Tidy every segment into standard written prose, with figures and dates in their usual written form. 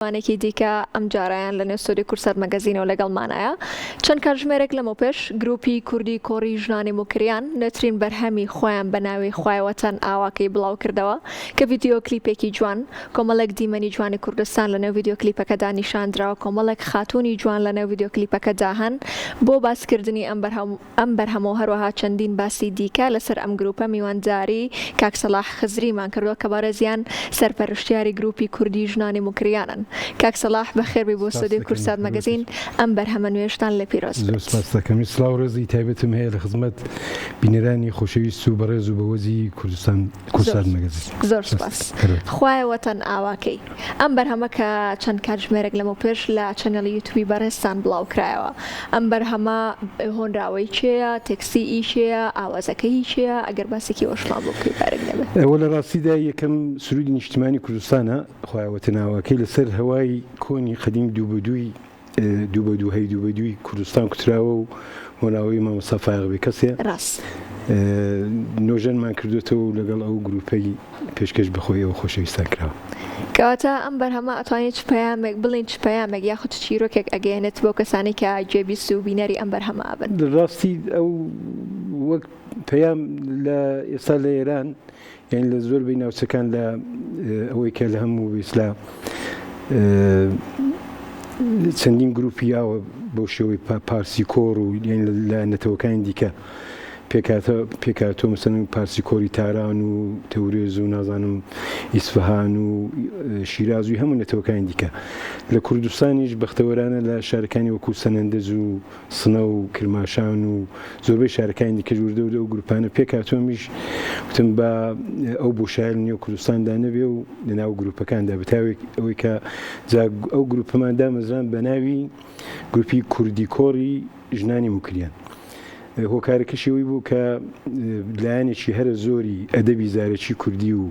وانێکی دیکە ئەم جارایان لە نێوسۆری کورسەر مەگەزینەوە لەگەڵمانایە. چەند کاتژمێرێک لەمە پێش گروپی کوردی کۆڕی ژنانی موکریان نەترین بەرهەمی خۆیان بە ناوی خوایەوەتەن ئاواکەی بڵاو کردەوە کە ڤیدیۆ کلیپێکی جوان کۆمەڵێک دیمەنی جوانی کوردستان لە نێو ڤیدیۆ کلیپەکەدا نیشاندراوە، کۆمەڵێک خاتوونی جوان لە نێو ڤیدیۆ کلیپەکەدا هەن بۆ باسکردنی ئەم بەرهەمەوە. هەروەها چەندین باسی دیکە لەسەر ئەم گروپە میوانداری کاک سەلاح خزریمان کردووە کە بارەزیان سەرپەرشتیاری گروپی کوردی ژنانی موکریانن. کاک سەلاح بەخێربی بۆ سودی کورسات مەگەزین ئەم بەرهەمە نوێشتان لە پیرۆز بێت. سپاس دەکەم. سڵاو ڕێزی تایبەتم هەیە لە خزمەت بینەرانی خۆشەویست و بەڕێز و بەوەزی کوردستان کورسات مەگەزین. زۆر سپاس. خوایەوەتەن ئاواکەی ئەم بەرهەمە کە چەند کاتژمێرێک لەمە پێش لە چەنەڵی یوتیوبی بەڕێزتان بڵاو کرایەوە. ئەم بەرهەمە هۆنراوەی چێیە؟ تێکستی ئیشەیە؟ ئاوازەکەی چێیە؟ ئەگەر باسێکی ئۆشمان بۆ بکەی پارێک نەبێت. ئەوە لە ڕاستیدا یەکەم سرودی نیشتیمانی کوردستانە خوایەوەتەن ئاواکەی لەسەر هەوای کۆنی قەدیم دووبەدووی کوردستان کوتراوە و هۆنراوەی مامۆستا فایق کەسێ ڕاست نۆژەنمان کردوێتەوە و لەگەڵ ئەو گروپەی پێشکەش بەخۆی ئەوە خۆشەویستان کراوە. کەواتە ئەم بەرهەمە ئەتوانێت چ پەیامێک بڵین، چ پەیامێک یاخود چیرۆکێک ئەگەیەنێت بۆ کەسانی کە جێبیست و بینەری ئەم بەرهەمە ئابن؟ ڕاستی ئەو وەک پەیام لە ئێستا لە ئێران یعنی لە زۆربەی ناوچەکان لە ئەوەی کە لە هەموو ئیسلا چەندین گروپی یاوە بۆ شێوەی پارسی کۆڕ و لە نەتەوەکانی دیکە پێکاتۆ مەسەن پارسی کۆری تاران و تەورێز و نازانم ئیسفەهان و شیراز و هەموو نەتەوەکانی دیکە لە کوردستانیش بەختەوەرانە لە شارەکانی وەکو سەنەندەز و سنە و کرماشان و زۆربەی شارەکانی دیکە ژووردە و گروپانە پێکاتۆمیش وتم بە ئەو بۆشایل نێو کوردستاندا نەبێ و لەناو گروپەکاندا بەتاوێت ئەوەی کە ئەو گروپەمان دامەزران بە ناوی گروپی کوردی کۆڕی ژنانی موکریان. هۆکارەکەشەوەی بوو کە لایەنێکی هەرە زۆری ئەدەبی زارەکی کوردی و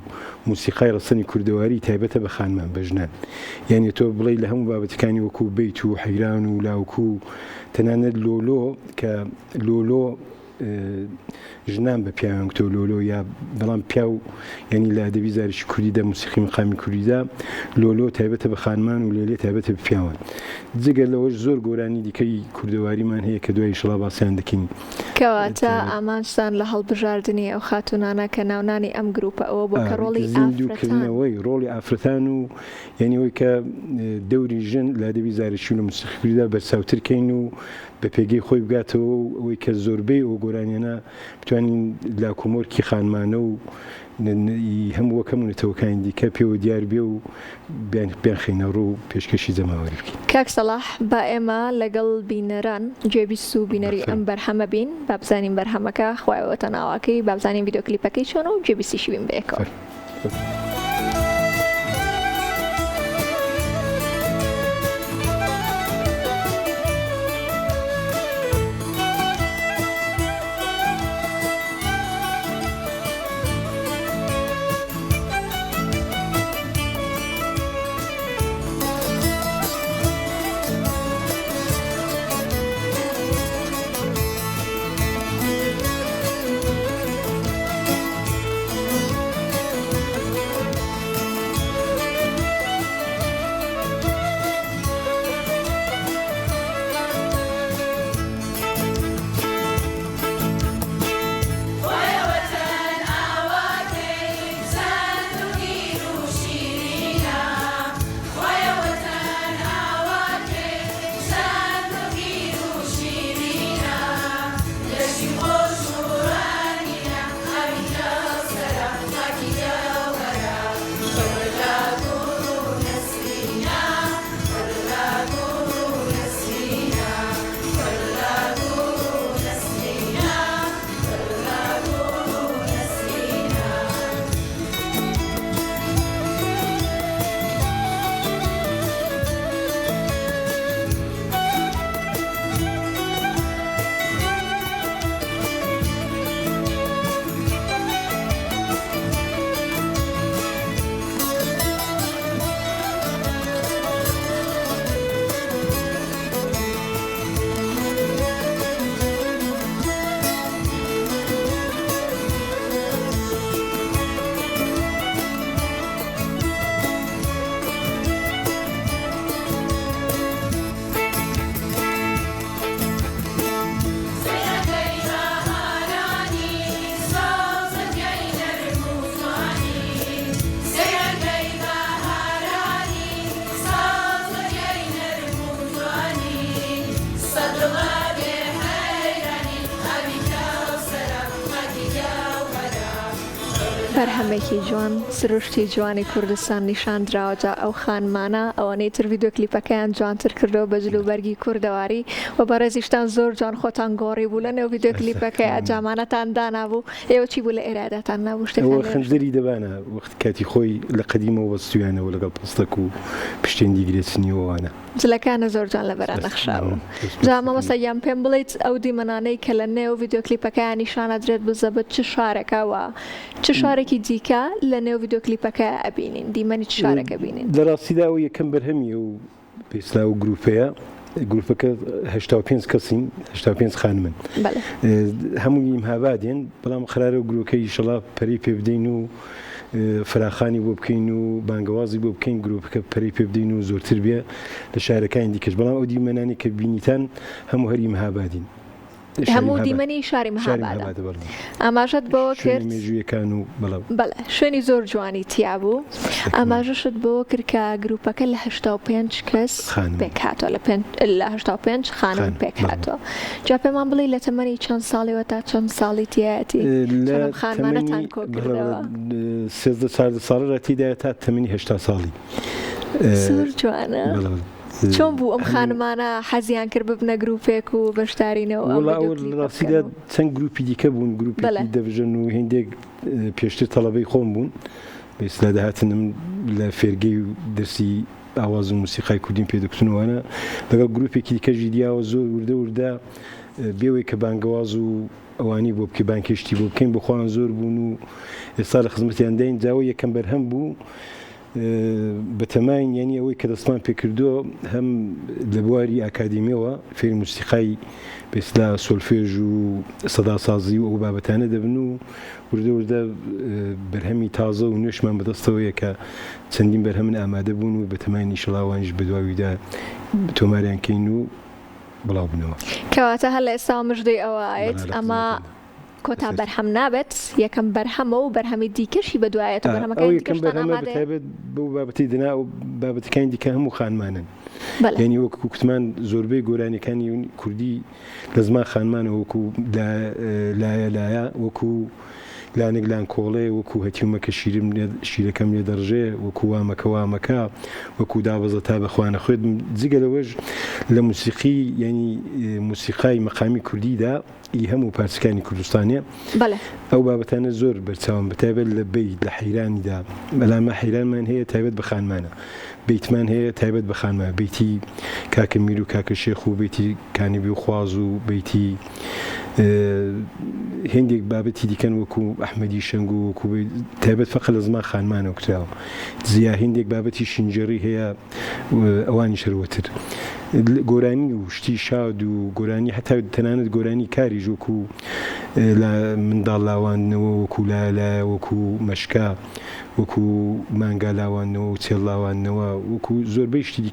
موسیقای ڕەسەنی کوردەواری تایبەتە بە خانمان بە ژنان، یعنی تۆ بڵێ لە هەموو بابەتەکانی وەکو بیت و حەیران و لاوکو و تەنانەت لۆلۆ کە لۆلۆ ژنان بە پیاوان کتۆ لۆلۆ یا بەڵام پیاو ینی لە ئەدەبی زارێکی کوردیدا موسیقی مقامی کوردیدا لۆلۆ تایبەتە بە خانمان و لێلێ تایبەتە بە پیاوان. جگە لەوەش زۆر گۆرانی دیکەی کوردەواریمان هەیە کە دوای شڵا باسییان دەکەین. کەواتە ئامانجتان لە هەڵبژاردننی ئەو خاتونانە کە ناونانی ئەم گروپە ئەوە بۆ کە ڕۆڵی ئافرەتان و یعنیەوەی کە دەوری ژن لە ئەدەبی زارێکی و موسیقی کوردیدا بەرچاوترکەین و بە پێگەی خۆی بگاتەوە ئەوەی کە زۆربەی ئەو گۆرانیانە بتوانین لا کۆمۆرکی خانمانە و هەموو وەکەم نێتەوەکانی دیکە پێوە دیار بێ و بیان خینە ڕوو و پێشکەشی جەماوەری بکەین. کاک سەلاح با ئێمە لەگەڵ بینەران جێبیست و بینەری ئەم بەرهەمە بین، با بزانین بەرهەمەکە خوایەوەتەن ئاواکەی، با بزانین ڤیدیۆ کلیپەکەی چۆنە و جێبیستیشی بین بەیەکەوە. بەرهەمێکی جوان سروشتی جوانی کوردستان نیشاندراوەجا ئەو خانمانە ئەوەنەی تر ڤیدیۆ کلیپەکەیان جوانتر کردەوە بە جلوبەرگی کوردەواری و بەڕێزیشتان زۆر جوان خۆتان گۆڕی بوو لە نێو ڤیدیۆ کلیپەکەی ئەجامانەتان دانابوو ئێوە چی بوو لە ئێرادەتان نابوو ئەوە خەنجەری دەبانە وەخت کاتی خۆی لە قەدیمەوە وەستویانەوە لەگەڵ پستەک و پشتێن دیگرێتنیەوەوانە جلەکانە زۆر جوان لە بەران نەخشاوە جا مامۆستا یان پێم بڵێیت ئەو دیمەنانەی کە لە نێو ڤیدیۆ کلیپەکەیان نیشانە درێت بزەبەت چ شارێکەوە چ شارێکی دیکە لە نێو ڤیدیۆ کلیپەکە ئەبینین دیمەنی چ شارێکە بینین لە ڕاستیدا ئەو یەکەم بەرهەمیە و پێسلا و گروپەیە گروپەکە 85 کەسین 85 خانمن هەمووی ئیمهابادێن بەڵام قرارە و گروپەکەی ئیشەڵا پەری پێ بدەین و فراخانی بۆ بکەین و بانگەوازی بۆ بکەین گروپەکە پەری پێ بدەین و زۆرتر بێ لە شارەکانی دیکەش بەڵام ئەو دیمەنانی کە بینیتان هەموو هەر ئیمهابادین هەموو دیمەنی شاری مەهابادە ئاماژەت بەوە کرد مێژوویەکان و بەڵێ شوێنی زۆر جوانی تیا بوو ئاماژەشت بەوە کرد کە گروپەکە لە 85 کەس پێک هاتووە لە 85 خانم پێک هاتووە جا پێمان بڵێ لە تەمەنی چەند ساڵیەوە تا چەند ساڵی تایەتی چەند خانمانەتان کۆکردەوە 13 ساڵە ڕەتیدایە تا تەمەنی 80 ساڵی زۆر جوانە چۆن بوو ئەم خانمانە حەزیان کرد ببنە گروپێک و بەشدارینەوە ڕاستیدا چەند گروپی دیکە بوون گروپی دەبژن و هێندێک پێشتر تەڵەبەی خۆم بوون بەئیسلا داهاتنم لە فێرگەی و دەرسی ئاواز و موسیقای کوردیم پێدەکوتنەوەوانە لەگەڵ گروپێکی دیکەژی دیاوە زۆر وردە وردە بێوەی کە بانگەواز و ئەوانی بۆ بکە بانکشتی بۆ بکەین بخواان زۆر بوون و ئێستا لە خزمەتیان داین جاوە یەکەم بەرهەم بوو بەتەماین یعنی ئەوەی کە دەستمان پێکردووە هەم لە بواری ئاکادمیەوە فێری موسیقای بێسلا سۆلفێژ و سەداسازی و ئەو بابەتانە دەبن و وردە وردە بەرهەمی تازە و نوێشمان بەدەستەوەیە کە چەندین بەرهەمن ئامادە بوون و بەتەمانی شڵاوانش بەدواویدا تۆماریان کەین و بڵاو بنەوە کەواتە هەر لە ئێستا مژدەی ئەوە ئاێت ئەمە کۆتا بەرهەم نابێت یەکەم بەرهەمە و بەرهەمی دیکەشی بەدوایێت بەرهەمەبێت بەو بابەتی دنا و بابەتەکانی دیکە هەموو خانمانن یعنی وەکو کوتمان زۆربەی گۆرانیەکانی کوردی لە زمان خانمانە وەکو لایە وەکو لانێکلان کۆڵێ وەکو هەتیومەکە شیرەکەم لێ دەڕژێ وەکو وامەکە وەکو دابەزە تا بەخوانە خوێت جگە لەوەش لە موسیقی ینی موسیقای مەقامی کوردیدا هەموو پارچەکانی کوردستانیە ئەو بابەتانە زۆر بەرچاوم بەتایبەت لە بیت لە حەیرانیدا بەلامە حەیرانمان هەیە تایبەت بە خانمانە بیتمان هەیە تایبەت بە خانمانە بیتی کاکە میر و کاکە شێخ و بیتی کانیبی و خواز و بیتی هێندێک بابەتی دیکەن وەکو ئەحمەدی شەنگ و وەکو تایبەت فەقە لە زمان خانمانەوە کراوە زیا هێندێک بابەتی شینجەڕی هەیە ئەوانی شەروەتر گۆرانی و شتی شاد و گۆرانی حتا تەنانەت گۆرانی کاریژ وەکو منداڵ لاوانەوە وەکو لالە وەکو مەشکا وەکو مانگا لاوانەوە و چێڵ لاوانەوە وەکو زۆربەی شتی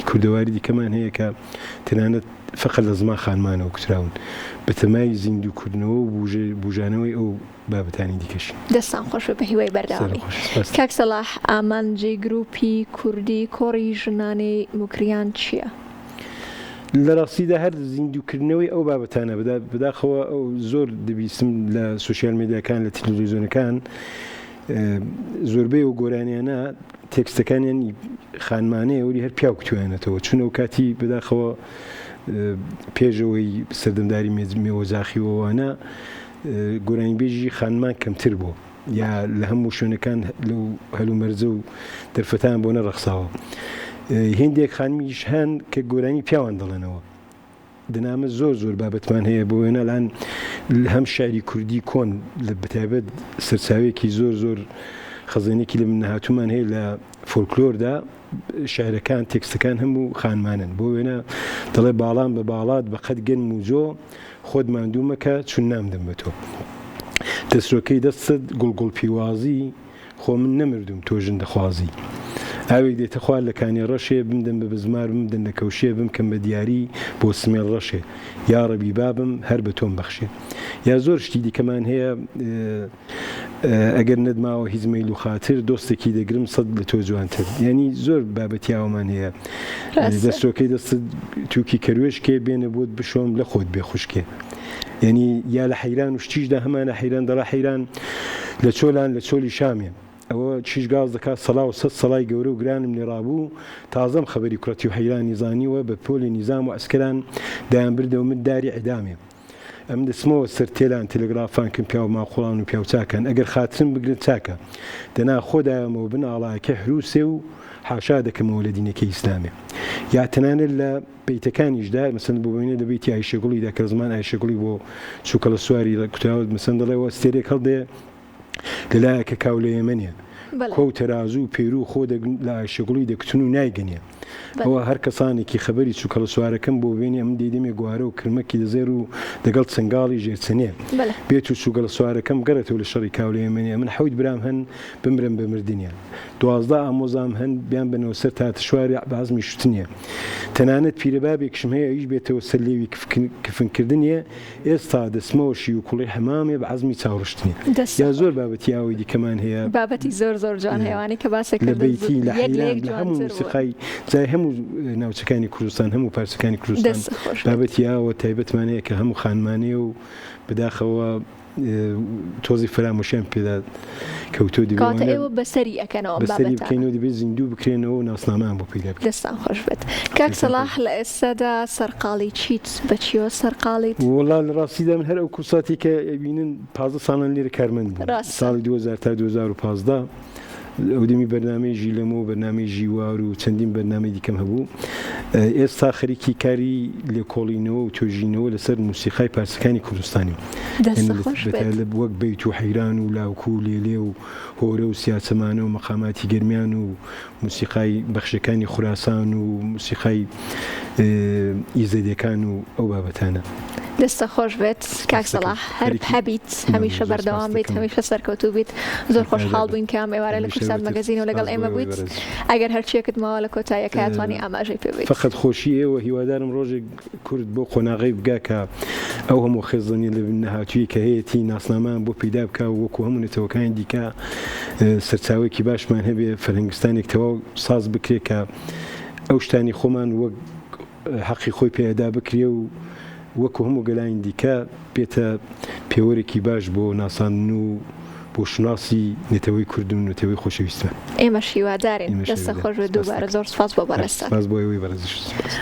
کوردەواری دیکەمان هەیە کە تەنانەت فقط لە زمان خانمانەوە کوتراون بەتەمای زیندووکردنەوە و بوژانەوەی ئەو بابەتانی دیکەشی دەستان خۆش بە هیوای بەرداوی کاک سەلاح ئامانجی گروپی کوردی کۆڕی ژنانی موکریان چییە؟ لە ڕاستیدا هەر زیندووکردنەوەی ئەو بابەتانە بەداخەوە ئەو زۆر دەبیستم لە سوسیال میدیاکان لە تەلەڤیزیۆنەکان زۆربەی و گۆرانیانە تێکستەکانیان خانمانەیە وەری هەر پیاو کتویانەتەوە چونە و کاتی بەداخەوە پێشەوەی سەردەمداری مێوەزاخیەوەوانە گۆرانیبێژی خانمان کەمتر بوو یا لە هەموو شوێنەکان لەو هەلومەرجە و دەرفەتان بۆ نەڕەخساوە هێندێک خانمیش هەن کە گۆرانی پیاوان دەڵێنەوە دنامە زۆر بابەتمان هەیە بۆ وێنە لاەن هەم شاری کوردی کۆن لە بەتایبەت سەرچاوێکی زۆر خەزانێکی لە من هاتوومان هەیە لە فۆلکلۆردا شاعرەکان تێکستەکان هەموو خانمانن بۆ وێنە دەڵێ باڵام بە باڵات بە قەت گەن و جۆ خۆت ماندوومەکە چون نامدەم بە تۆ دەستۆکەی دەستت گوڵگوڵ پیوازی خۆ من نەمردوم تۆ ژن دەخوازی ئاوێک دێتە خوار لە کانی ڕەشێ بمدەم بە بزمار بمدەن لە کەوشێ بمکەم بە دیاری بۆ سمێڵ ڕەشێ یا ڕەبی بابم هەر بە تۆم بەخشێ یا زۆر شتی دیکەمان هەیە ئەگەر نەدماوە هیچ مەیل و خاتر دۆستێکی دەگرم سەد لە تۆ جوانتر ینی زۆر بابەتیاوەمان هەیە دەستۆکەی دەستت تووکی کەروێشکێ بێنە بۆت بشۆم لە خۆت بێ خوشکێ ینی یا لە حەیران و شتیشدا هەمانە حەیران دەڵا حەیران لە چۆلان لە چۆلی شامێ ئەوە چیش گاز دەکات سەڵا و سەد سەڵای گەورە و گرانم لێ ڕابوو تازەم خەبەری کوڕەتی و حەیرانی زانیوە بە پۆلی نیزام و ئەسکەران دایان بردەوە من داری ئەدامێ ئەم دەسمەوە سەر تێلان تەلەگرافان کەم پیا و ماقۆڵان و پیا و چاکەن ئەگەر خاترم بگرن چاکە دەنا خۆدایەمەوە بن ئاڵایەکە هروسێ و حاشا دەکەمەوە لە دینەکەی ئیسلامێ یا تەنانەت لە بیتەکانیشدا مەسەن بۆ ببینێ لە بیتی ئایشەگوڵیدا کە زمان ئایشەگوڵی بۆ چووکە لە سواری لە کوتاوت مەسەن دەڵێەوە ستێرێک هەڵدێ لەلایەکە کاو لە ئێمەنیە کۆ تەرازوو پێرو خۆ لە ئایشەگوڵی دەکتن و نایگەنیە ئەوە هەر کەسانێکی خەبەری چووکە لە سوارەکەم بۆ بێنێ ئەم دەیدەمێ گوارە و کرمەکی دەزێر و دەگەڵ چنگاڵی ژێرچنێ بێت و چووکە لە سوارەکەم گەرەتەوە لە شەڕی کاو لە ئێمەنیە من حەوت برام هەن بمرم بە مردنیە 12 ئامۆزام هەن بیان بنەوە سەر تاتە شواری بەعزمی شوتنیە تەنانەت پیرەبابێکشم هەیە ئیش بێتەوە سەر لێوی کفنکردنیە ئێستا دەسمەوەشی و کوڵی حەمامێ بە عزمی چاوڕشتنیە یا زۆر بابەتی ئاوی دیکەمان هەیە بابەتی زۆر جوان هەیەوانی کە باسێک لە بیتی لە حیران لە هەموو موسیقای جای هەموو ناوچەکانی کوردستان هەموو پارچەکانی کوردستان بابەتی ئاوە تایبەتمانەیە کە هەموو خانمانەیە و بەداخەوە تۆزی فرامۆشیان پێدا کەوتۆ کاتە ئێوە بەسەری ئەکەنەوە بەسەری بکەینەوە دەبێت زیندوو بکرێنەوە و ناسنامان بۆ پیدا بکەین دەستان خۆش بێت کاک سەلاح لە ئێستادا سەرقاڵی چیت بەچیەوە سەرقاڵیت وەڵا لە ڕاستیدا من هەر ئەو کورساتی کە بینن 15 ساڵان لێرە کارمەند بوو ساڵی 2000 تا 2015 ئەو دەمی بەرنامەیەژی لەمە و بەرنامەیەژی وار و چەندین بەرنامەی دیکەم هەبوو ئێستا خەریکی کاری لێکۆڵینەوە و توێژینەوە لەسەر موسیقای پارچەکانی کوردستانی وەک بەیت و حەیران و لاوکو و لێلێ و هۆرە و سیاسەمانە و مەقاماتی گەرمیان و موسیقای بەخشەکانی خوراسان و موسیقای ئیزەدیەکان و ئەو بابەتانە دەستە خۆش بێت کاک سەلاح هەر هەبیت هەمیشە بەردەوام بیت هەمیشە سەرکەوتوو بیت زۆر خۆشحاڵ بووین کە ئەم ئێوارە لە کورسات مەگەزین و لەگەڵ ئێمە بوویت ئەگەر هەرچیەکت ماوە لە کۆتاییەکە هاتوانی ئاماژەی پێ بێت فقط خۆشی ئێوە هیوادارم ڕۆژێک کورد بۆ قۆناغی بگا کە ئەو هەموو خێزانی لە نەهاتووی کە هەیەی ناسنامان بۆ پیدا بکە و وەکو هەموو نێتەوەکانی دیکە سەرچاوێکی باشمان هەبێ فەرهەنگستانێک تەواو ساز بکرێت کە ئەو شتانی خۆمان وەک حەقی خۆی پێدا بکرێ و وەکو هەموو گەلاین دیکە بێتە پێوەرێکی باش بۆ ناساندن و بۆ شناسی نێتەوەی کورد و نێتەوەی خۆشەویستمان ئێمە شیوادارین دەستە خۆش بێت دووبارە زۆر سپاس بۆ بەڕێستان سپاس بۆ ئێوەی بەڕێزش